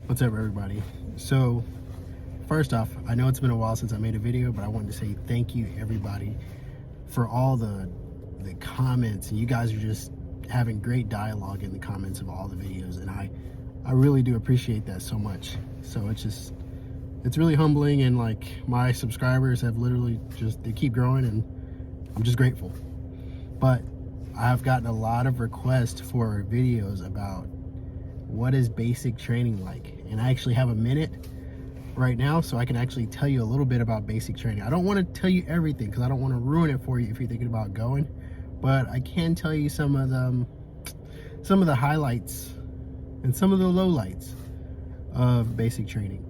What's up, everybody? So first off, I know it's been a while since I made a video, but I wanted to say thank you, everybody, for all the comments. And you guys are just having great dialogue in the comments of all the videos, and I really do appreciate that so much. So it's really humbling, and like, my subscribers have literally they keep growing, and I'm just grateful. But I've gotten a lot of requests for videos about what is basic training like, and I actually have a minute right now, so I can actually tell you a little bit about basic training. I don't want to tell you everything because I don't want to ruin it for you if you're thinking about going, but I can tell you some of the highlights and some of the lowlights of basic training.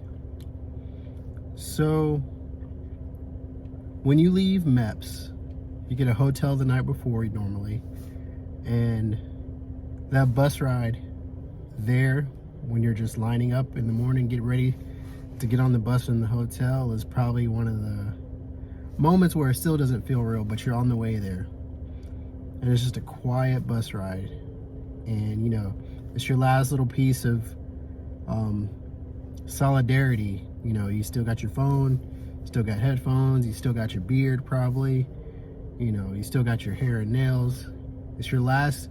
So when you leave MEPS, you get a hotel the night before normally, and that bus ride there, when you're just lining up in the morning, get ready to get on the bus in the hotel, is probably one of the moments where it still doesn't feel real, but you're on the way there. And it's just a quiet bus ride. And you know, it's your last little piece of solidarity. You know, you still got your phone, still got headphones, you still got your beard probably, you know, you still got your hair and nails. It's your last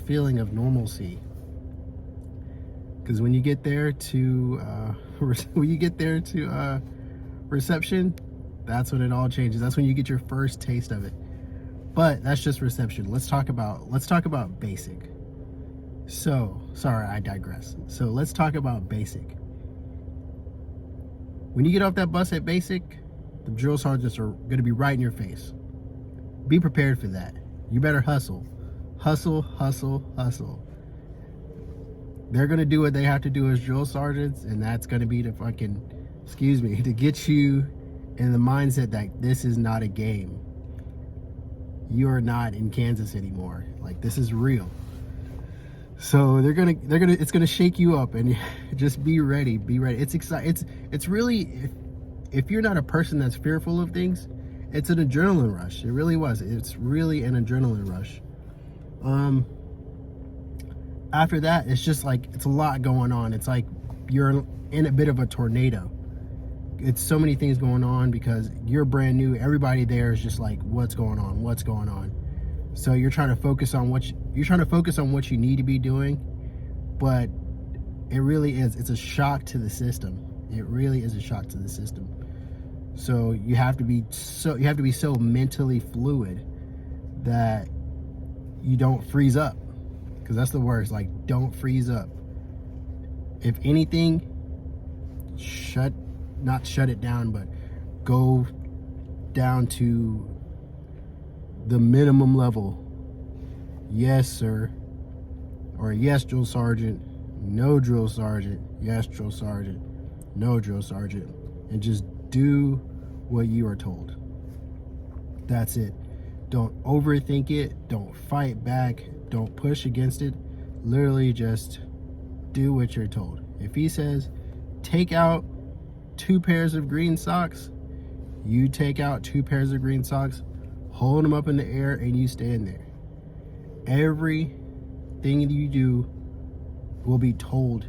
feeling of normalcy. Because when you get there to reception, that's when it all changes. That's when you get your first taste of it. But that's just reception. Let's talk about basic. So, sorry, I digress. So let's talk about basic. When you get off that bus at basic, the drill sergeants are going to be right in your face. Be prepared for that. You better hustle. Hustle, hustle, hustle. They're going to do what they have to do as drill sergeants, and that's going to be to get you in the mindset that this is not a game. You're not in Kansas anymore. Like, this is real. So it's gonna shake you up, and just be ready. Be ready. It's exciting. It's really, if you're not a person that's fearful of things, it's an adrenaline rush. It really was. It's really an adrenaline rush. After that, it's just like, it's a lot going on. It's like you're in a bit of a tornado. It's so many things going on because you're brand new. Everybody there is just like, what's going on? What's going on? So you're trying to focus on what you need to be doing, but it really is. It's a shock to the system. It really is a shock to the system. So you have to be so mentally fluid that you don't freeze up. Because that's the worst. Like, don't freeze up. If anything, not shut it down, but go down to the minimum level. Yes, sir. Or yes, drill sergeant. No, drill sergeant. Yes, drill sergeant. No, drill sergeant. And just do what you are told. That's it. Don't overthink it. Don't fight back. Don't push against it. Literally just do what you're told. If he says, take out 2 pairs of green socks, you take out 2 pairs of green socks, hold them up in the air, and you stand there. Everything that you do will be told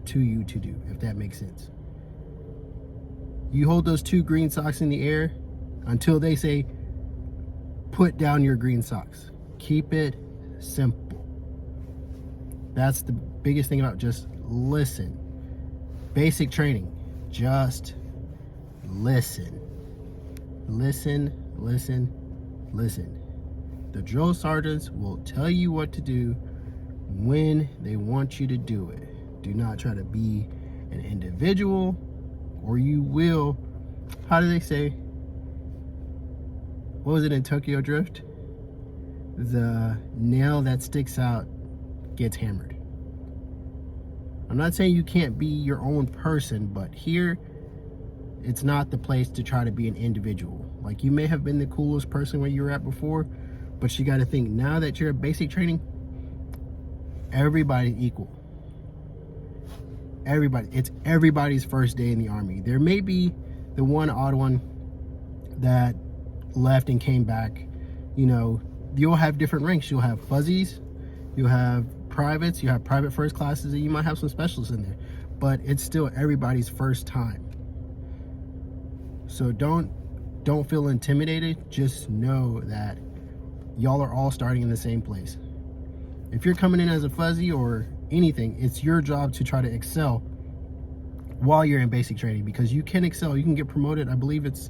to you to do, if that makes sense. You hold those 2 green socks in the air until they say, put down your green socks. Keep it simple. That's the biggest thing about just listen. Basic training. Just listen. Listen, listen, listen. The drill sergeants will tell you what to do when they want you to do it. Do not try to be an individual, or you will, how do they say? What was it in Tokyo Drift? The nail that sticks out gets hammered. I'm not saying you can't be your own person, but here, it's not the place to try to be an individual. Like, you may have been the coolest person where you were at before, but you got to think, now that you're at basic training, everybody's equal. It's everybody's first day in the Army. There may be the one odd one that left and came back. You know, you'll have different ranks. You'll have fuzzies, you'll have privates, you have private first classes, and you might have some specialists in there, but it's still everybody's first time. So don't feel intimidated. Just know that y'all are all starting in the same place. If you're coming in as a fuzzy or anything, it's your job to try to excel while you're in basic training, because you can excel. You can get promoted. I believe it's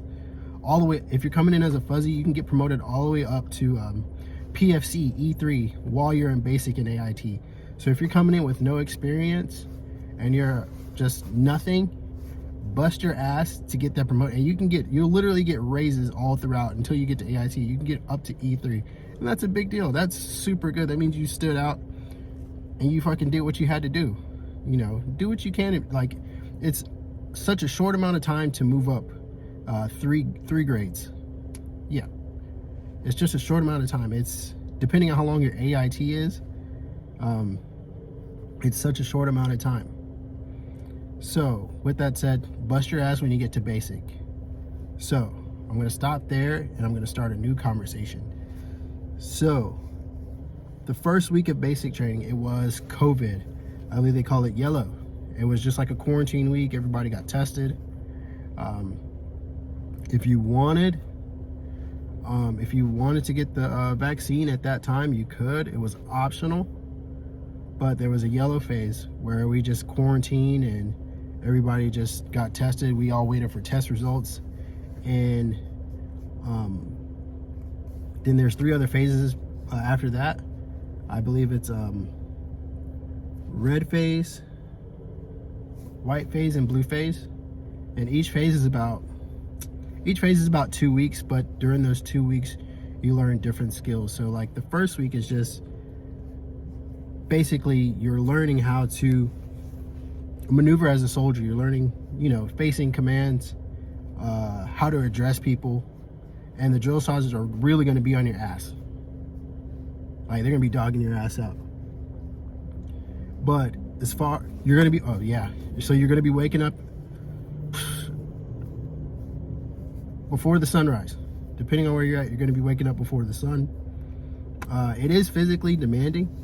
all the way, if you're coming in as a fuzzy, you can get promoted all the way up to PFC E3 while you're in basic and AIT. So if you're coming in with no experience and you're just nothing, bust your ass to get that promoted, and you'll literally get raises all throughout until you get to AIT. You can get up to E3, and that's a big deal. That's super good. That means you stood out and you fucking did what you had to do. You know, do what you can. Like, it's such a short amount of time to move up three grades. Yeah, it's just a short amount of time. It's depending on how long your AIT is, it's such a short amount of time. So with that said, bust your ass when you get to basic. So I'm going to stop there and I'm going to start a new conversation. So the first week of basic training, it was COVID. I believe they call it yellow. It was just like a quarantine week. Everybody got tested. If you wanted to get the vaccine at that time, you could. It was optional, but there was a yellow phase where we just quarantined and everybody just got tested. We all waited for test results, and then there's 3 other phases after that. I believe it's red phase, white phase, and blue phase, and each phase is about 2 weeks, but during those 2 weeks you learn different skills. So like the first week is just basically you're learning how to maneuver as a soldier. You're learning, you know, facing commands, how to address people, and the drill sergeants are really going to be on your ass. Like, they're going to be dogging your ass out. But as far, you're going to be, oh yeah, so you're going to be waking up before the sunrise. Depending on where you're at, you're going to be waking up before the sun. It is physically demanding.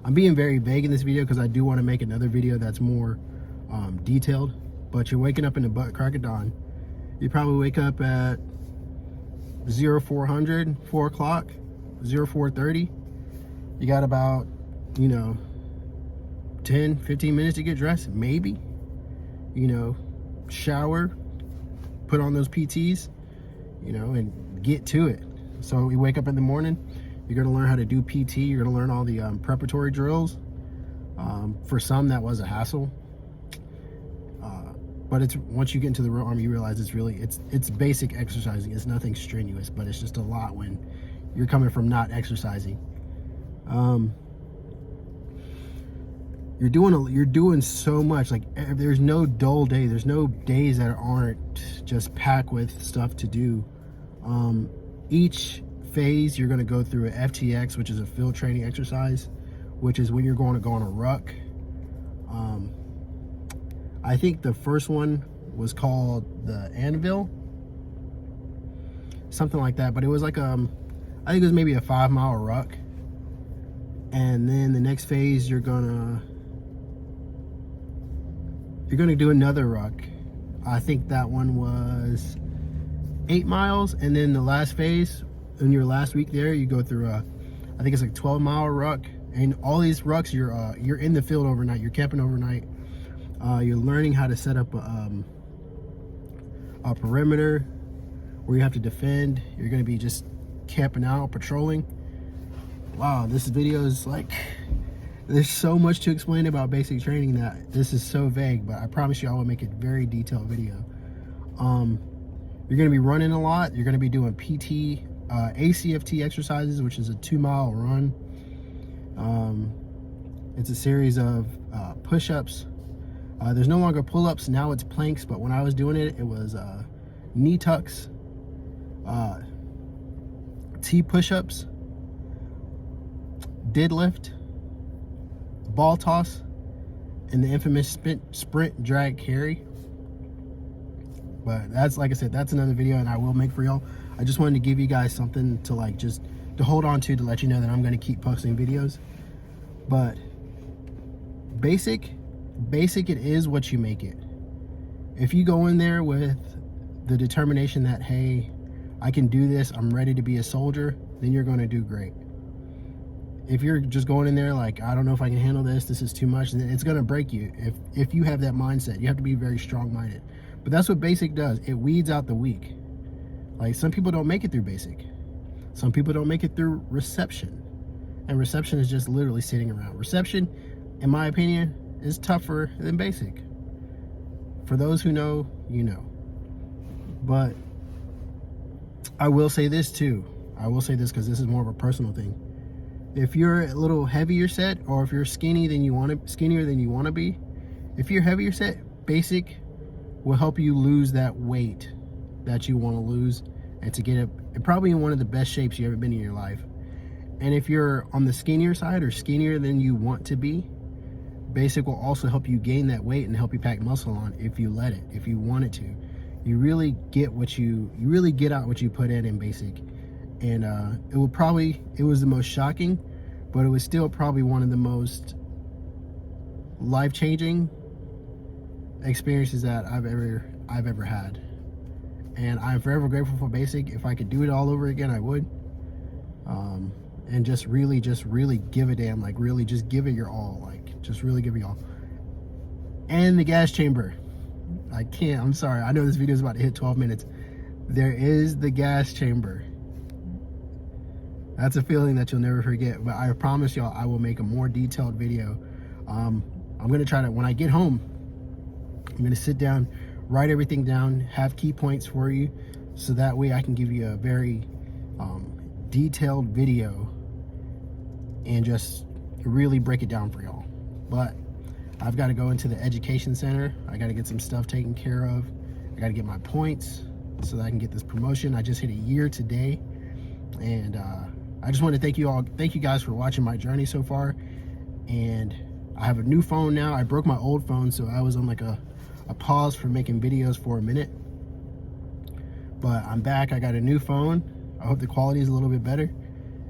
I'm being very vague in this video because I do want to make another video that's more detailed. But you're waking up in the butt crack of dawn. You probably wake up at 0400, 4 o'clock, 0430. You got about, you know, 10, 15 minutes to get dressed, maybe. You know, shower, put on those PTs, you know, and get to it. So we wake up in the morning, you're going to learn how to do PT, you're going to learn all the preparatory drills. For some, that was a hassle. But it's, once you get into the real army, you realize it's basic exercising. It's nothing strenuous, but it's just a lot when you're coming from not exercising. You're doing so much. Like, there's no dull day. There's no days that aren't just packed with stuff to do. Each phase, you're going to go through a FTX, which is a field training exercise, which is when you're going to go on a ruck. I think the first one was called the Anvil, something like that. But it was like I think it was maybe a 5-mile ruck. And then the next phase, you're gonna do another ruck. I think that one was 8 miles. And then the last phase, in your last week there, you go through I think it's like 12-mile ruck. And all these rucks, you're in the field overnight. You're camping overnight. You're learning how to set up a perimeter where you have to defend. You're going to be just camping out, patrolling. Wow, this video is like, there's so much to explain about basic training that this is so vague, but I promise you I will make a very detailed video. You're going to be running a lot. You're going to be doing PT, ACFT exercises, which is a 2-mile run. It's a series of push-ups. There's no longer pull-ups, now it's planks, but when I was doing it, it was knee tucks, T push-ups, deadlift, ball toss, and the infamous sprint drag carry. But that's, like I said, that's another video, and I will make for y'all. I just wanted to give you guys something to like just to hold on to let you know that I'm going to keep posting videos. But basic it is what you make it. If you go in there with the determination that, hey, I can do this, I'm ready to be a soldier, then you're going to do great. If you're just going in there like, I don't know if I can handle this is too much, then it's going to break you. If you have that mindset, you have to be very strong-minded. But that's what basic does. It weeds out the weak. Like, some people don't make it through basic. Some people don't make it through reception. And reception is just literally sitting around. Reception, in my opinion, is tougher than basic. For those who know, you know. But I will say this too. I will say this because this is more of a personal thing. If you're a little heavier set, or if you're skinnier than you want to be, if you're heavier set, basic will help you lose that weight that you want to lose, and to get it probably in one of the best shapes you've ever been in your life. And if you're on the skinnier side, or skinnier than you want to be, basic will also help you gain that weight and help you pack muscle on if you let it, if you want it to. You really get out what you put in basic. And it was the most shocking, but it was still probably one of the most life-changing experiences that I've ever had. And I'm forever grateful for basic. If I could do it all over again, I would. And just really give a damn, like really just give it your all, like just really give it your all. And the gas chamber. I'm sorry, I know this video is about to hit 12 minutes. There is the gas chamber. That's a feeling that you'll never forget. But I promise y'all, I will make a more detailed video. I'm gonna try to, when I get home, I'm gonna sit down, write everything down, have key points for you, so that way I can give you a very detailed video and just really break it down for y'all. But I've got to go into the education center. I got to get some stuff taken care of. I got to get my points so that I can get this promotion. I just hit a year today, and I just want to thank you guys for watching my journey so far. And I have a new phone now. I broke my old phone, so I was on like a pause for making videos for a minute, but I'm back. I got a new phone. I hope the quality is a little bit better,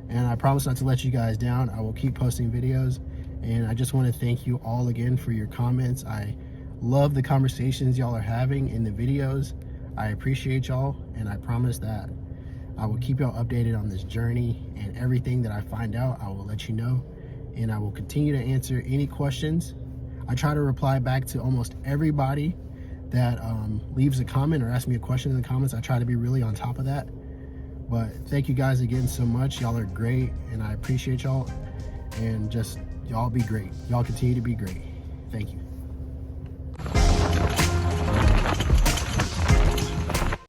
and I promise not to let you guys down. I will keep posting videos. And I just want to thank you all again for your comments. I love the conversations y'all are having in the videos. I appreciate y'all, and I promise that I will keep y'all updated on this journey, and everything that I find out, I will let you know. And I will continue to answer any questions. I try to reply back to almost everybody that leaves a comment or asks me a question in the comments. I try to be really on top of that. But thank you guys again so much. Y'all are great, and I appreciate y'all. And just y'all be great. Y'all continue to be great. Thank you.